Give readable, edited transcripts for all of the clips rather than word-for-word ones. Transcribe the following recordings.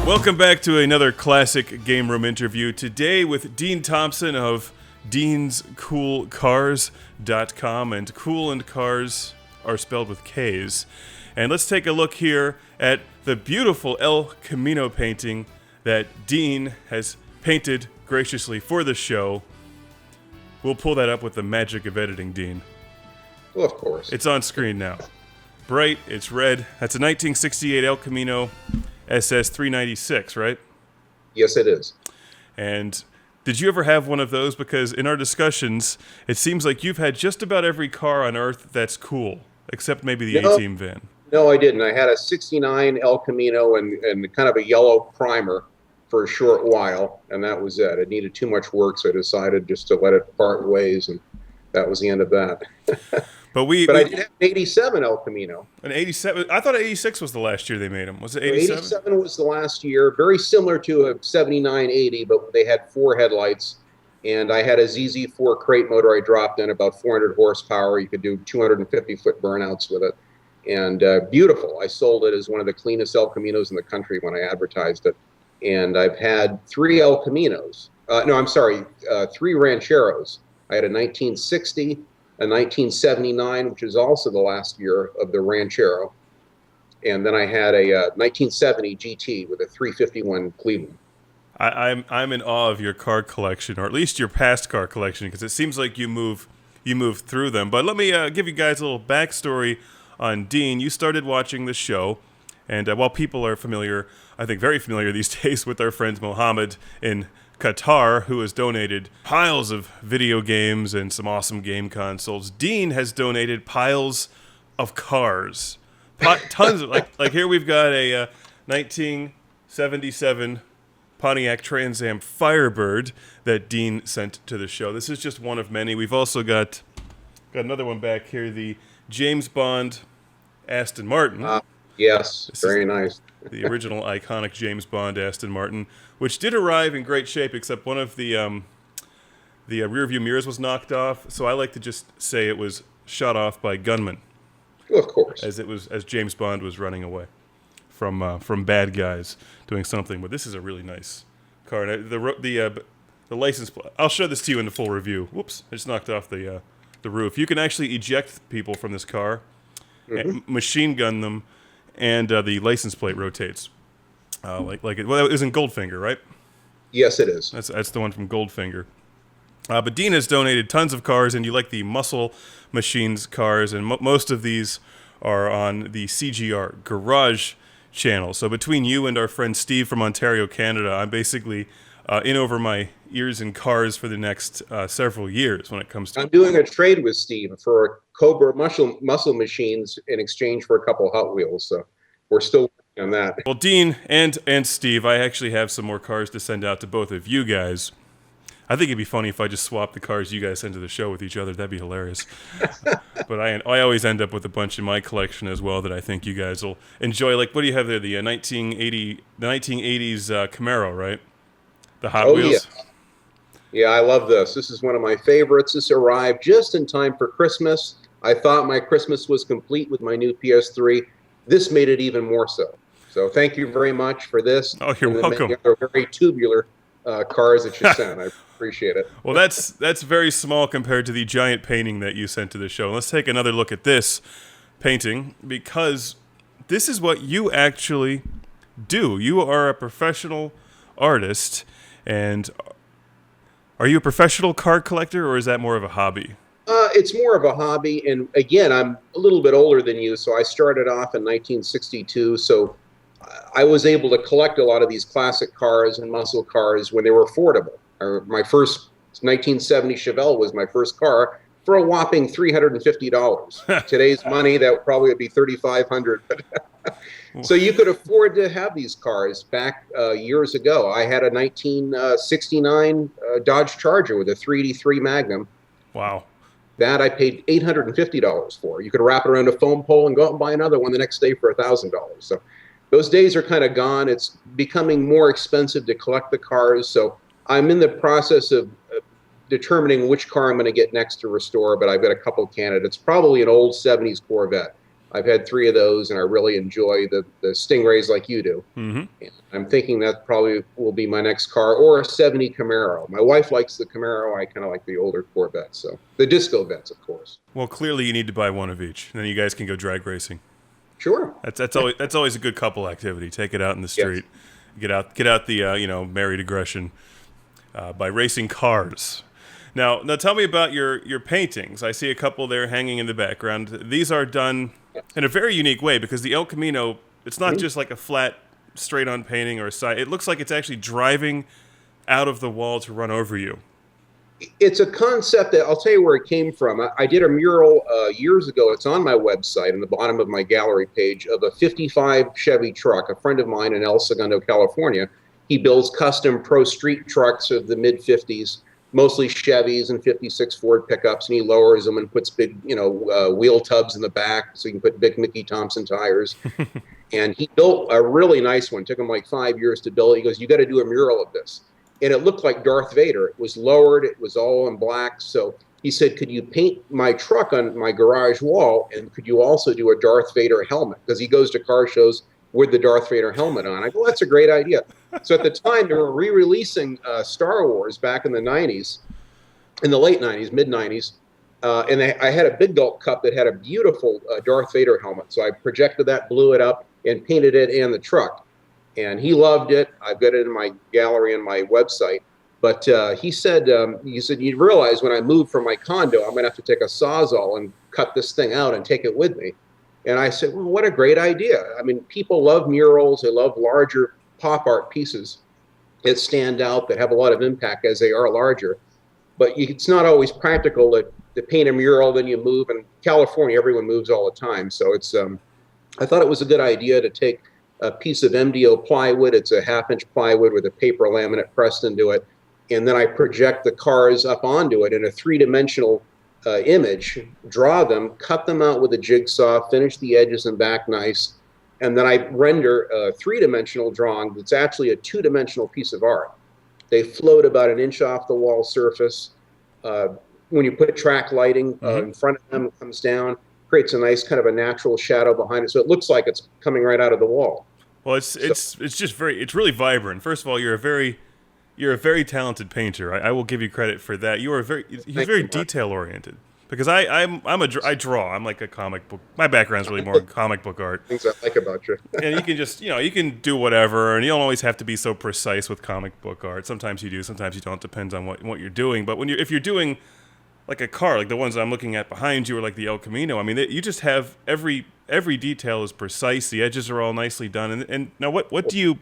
Welcome back to another classic game room interview. Today with Dean Thompson of DeansCoolCars.com, and cool and cars are spelled with K's. And let's take a look here at the beautiful El Camino painting that Dean has painted graciously for the show. We'll pull that up with the magic of editing, Dean. Well, of course. It's on screen now. Bright, it's red. That's a 1968 El Camino SS 396, right? Yes, it is. And did you ever have one of those? Because in our discussions, it seems like you've had just about every car on Earth that's cool, except maybe the A-Team van. No, I didn't. I had a 69 El Camino and kind of a yellow primer for a short while, and that was it. It needed too much work, so I decided just to let it part ways, and that was the end of that. But I did have an 87 El Camino. An 87? I thought 86 was the last year they made them. Was it 87? 87 was the last year. Very similar to a 7980, but they had 4 headlights. And I had a ZZ4 crate motor I dropped in, about 400 horsepower. You could do 250-foot burnouts with it. And beautiful. I sold it as one of the cleanest El Caminos in the country when I advertised it. And I've had 3 El Caminos. 3 Rancheros. I had a 1960, a 1979, which is also the last year of the Ranchero. And then I had a 1970 GT with a 351 Cleveland. I'm in awe of your car collection, or at least your past car collection, because it seems like you move through them. But let me give you guys a little backstory on Dean. You started watching the show, and while people are familiar, I think very familiar these days with our friend Mohammed in Qatar, who has donated piles of video games and some awesome game consoles, Dean has donated piles of cars. Tons of, like here we've got a 1977 Pontiac Trans Am Firebird that Dean sent to the show. This is just one of many. We've also got another one back here, the James Bond Aston Martin. Yes, very nice. The original iconic James Bond Aston Martin, which did arrive in great shape, except one of the rear view mirrors was knocked off. So I like to just say it was shot off by gunmen. Well, of course. As James Bond was running away from bad guys doing something. But this is a really nice car. And the license plate. I'll show this to you in the full review. Whoops! I just knocked off the roof. You can actually eject people from this car, and machine gun them. And the license plate rotates, it was in Goldfinger, right? Yes, it is. That's the one from Goldfinger. But Dean has donated tons of cars, and you like the Muscle Machines cars, and most of these are on the CGR Garage channel. So between you and our friend Steve from Ontario, Canada, I'm basically in over my ears in cars for the next several years when it comes to... I'm doing a trade with Steve for Cobra muscle machines in exchange for a couple Hot Wheels, so we're still working on that. Well, Dean and Steve, I actually have some more cars to send out to both of you guys. I think it'd be funny if I just swapped the cars you guys send to the show with each other. That'd be hilarious. But I always end up with a bunch in my collection as well that I think you guys will enjoy. Like, what do you have there? The 1980s Camaro, right? The Hot Wheels. Yeah, I love this. This is one of my favorites. This arrived just in time for Christmas. I thought my Christmas was complete with my new PS3. This made it even more so. So thank you very much for this. Oh, you're welcome. Many other very tubular cars that you sent. I appreciate it. Well, that's very small compared to the giant painting that you sent to the show. Let's take another look at this painting, because this is what you actually do. You are a professional artist, and are you a professional car collector, or is that more of a hobby? It's more of a hobby, and again, I'm a little bit older than you, so I started off in 1962, so I was able to collect a lot of these classic cars and muscle cars when they were affordable. My first 1970 Chevelle was my first car for a whopping $350. Today's money, that probably would be $3,500. So you could afford to have these cars back years ago. I had a 1969 Dodge Charger with a 383 Magnum. Wow. That I paid $850 for. You could wrap it around a foam pole and go out and buy another one the next day for $1,000. So those days are kind of gone. It's becoming more expensive to collect the cars. So I'm in the process of determining which car I'm going to get next to restore, but I've got a couple candidates. Probably an old 70s Corvette. I've had 3 of those, and I really enjoy the Stingrays like you do. Mm-hmm. And I'm thinking that probably will be my next car, or a '70 Camaro. My wife likes the Camaro. I kind of like the older Corvettes, so the disco vets, of course. Well, clearly you need to buy one of each, and then you guys can go drag racing. Sure. That's always a good couple activity. Take it out in the Yes. street, get out the married aggression by racing cars. Now tell me about your paintings. I see a couple there hanging in the background. These are done in a very unique way because the El Camino, it's not just like a flat, straight-on painting or a side. It looks like it's actually driving out of the wall to run over you. It's a concept that I'll tell you where it came from. I did a mural years ago. It's on my website, in the bottom of my gallery page, of a '55 Chevy truck. A friend of mine in El Segundo, California, he builds custom pro street trucks of the mid '50s, mostly Chevys and '56 Ford pickups, and he lowers them and puts big, wheel tubs in the back so you can put big Mickey Thompson tires. And he built a really nice one. It took him like 5 years to build it. He goes, "You got to do a mural of this." And it looked like Darth Vader. It was lowered. It was all in black. So he said, "Could you paint my truck on my garage wall? And could you also do a Darth Vader helmet?" Because he goes to car shows with the Darth Vader helmet on. I go, "That's a great idea." So at the time, they were re-releasing Star Wars back in the '90s, in the late '90s, mid '90s. And I had a Big Gulp cup that had a beautiful Darth Vader helmet. So I projected that, blew it up, and painted it in the truck. And he loved it. I've got it in my gallery and my website. But he said, "You realize when I move from my condo, I'm going to have to take a Sawzall and cut this thing out and take it with me." And I said, "Well, what a great idea." I mean, people love murals. They love larger pop art pieces that stand out, that have a lot of impact as they are larger. But it's not always practical to paint a mural, then you move. In California, everyone moves all the time. So I thought it was a good idea to take a piece of MDO plywood. It's a 1/2-inch plywood with a paper laminate pressed into it. And then I project the cars up onto it in a 3-dimensional image, draw them, cut them out with a jigsaw, finish the edges and back nice. And then I render a 3-dimensional drawing that's actually a 2-dimensional piece of art. They float about 1 inch off the wall surface. When you put track lighting in front of them, it comes down, creates a nice kind of a natural shadow behind it, so it looks like it's coming right out of the wall. Well, it's really vibrant. First of all, you're a very talented painter. I will give you credit for that. You're very detail oriented. Because I draw. I'm like a comic book. My background's really more comic book art. Things I like about you. And you can just you can do whatever, and you don't always have to be so precise with comic book art. Sometimes you do, sometimes you don't. Depends on what you're doing. But if you're doing like a car, like the ones I'm looking at behind you, or like the El Camino, I mean, you just have every detail is precise. The edges are all nicely done. And now, what do you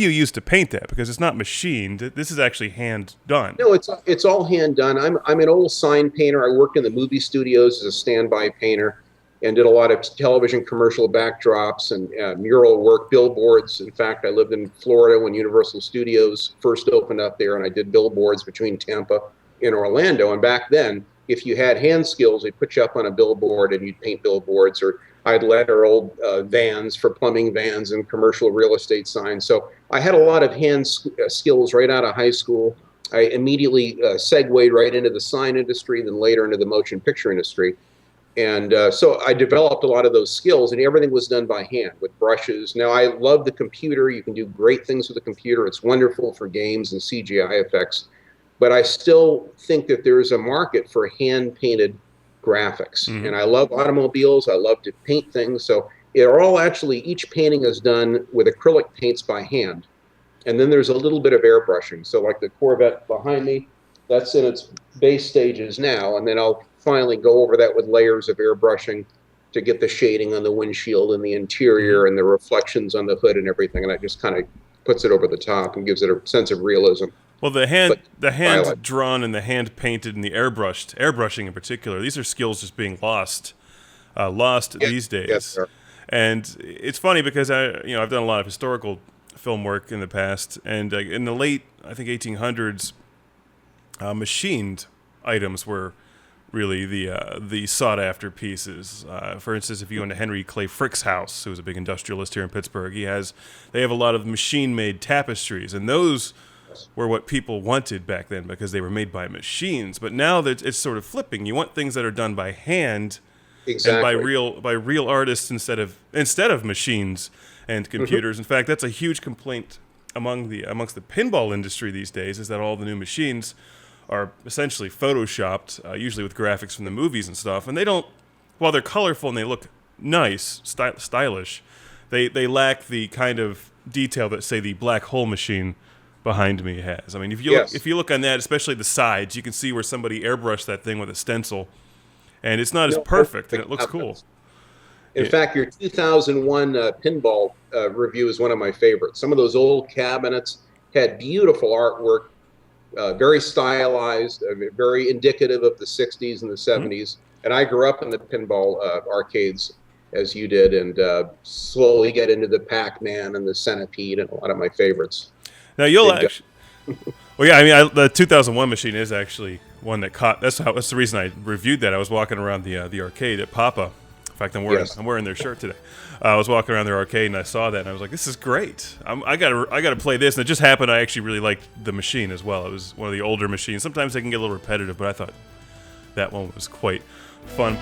use to paint that? Because it's not machined. This is actually hand done. No, it's all hand done. I'm an old sign painter. I worked in the movie studios as a standby painter, and did a lot of television commercial backdrops and mural work, billboards. In fact, I lived in Florida when Universal Studios first opened up there, and I did billboards between Tampa and Orlando. And back then, if you had hand skills, they'd put you up on a billboard and you'd paint billboards, or I'd letter old vans for plumbing vans and commercial real estate signs. So I had a lot of hand skills right out of high school. I immediately segued right into the sign industry, then later into the motion picture industry. And so I developed a lot of those skills, and everything was done by hand with brushes. Now, I love the computer. You can do great things with the computer. It's wonderful for games and CGI effects. But I still think that there is a market for hand-painted graphics. Mm-hmm. And I love automobiles. I love to paint things. So they're all actually, each painting is done with acrylic paints by hand. And then there's a little bit of airbrushing. So like the Corvette behind me, that's in its base stages now. And then I'll finally go over that with layers of airbrushing to get the shading on the windshield and the interior and the reflections on the hood and everything. And that just kind of puts it over the top and gives it a sense of realism. Well, the hand drawn and the hand painted and the airbrushing in particular, these are skills just being lost these days. Yes, and it's funny because I've done a lot of historical film work in the past, and in the late, I think, 1800s, machined items were really the sought after pieces. For instance, if you went to Henry Clay Frick's house, who was a big industrialist here in Pittsburgh, they have a lot of machine made tapestries, and those were what people wanted back then because they were made by machines. But now that it's sort of flipping. You want things that are done by hand, and by Exactly. real artists instead of machines and computers. In fact, that's a huge complaint amongst the pinball industry these days, is that all the new machines are essentially photoshopped, usually with graphics from the movies and stuff, and they don't. While they're colorful and they look nice, stylish, they lack the kind of detail that, say, the black hole machine behind me has. I mean, if you look on that, especially the sides, you can see where somebody airbrushed that thing with a stencil, and it's not as No, perfect, and it looks cool. in Yeah. fact, your 2001 pinball review is one of my favorites. Some of those old cabinets had beautiful artwork, very stylized, very indicative of the 60s and the Mhm. 70s. And I grew up in the pinball arcades, as you did, and slowly get into the Pac-Man and the Centipede and a lot of my favorites. Now you'll Big guy. actually. Well, yeah, I mean, the 2001 machine is actually one that caught. That's the reason I reviewed that. I was walking around the arcade at Papa. In fact, Yes. I'm wearing their shirt today. I was walking around their arcade and I saw that and I was like, this is great. I gotta play this. And it just happened. I actually really liked the machine as well. It was one of the older machines. Sometimes they can get a little repetitive, but I thought that one was quite fun.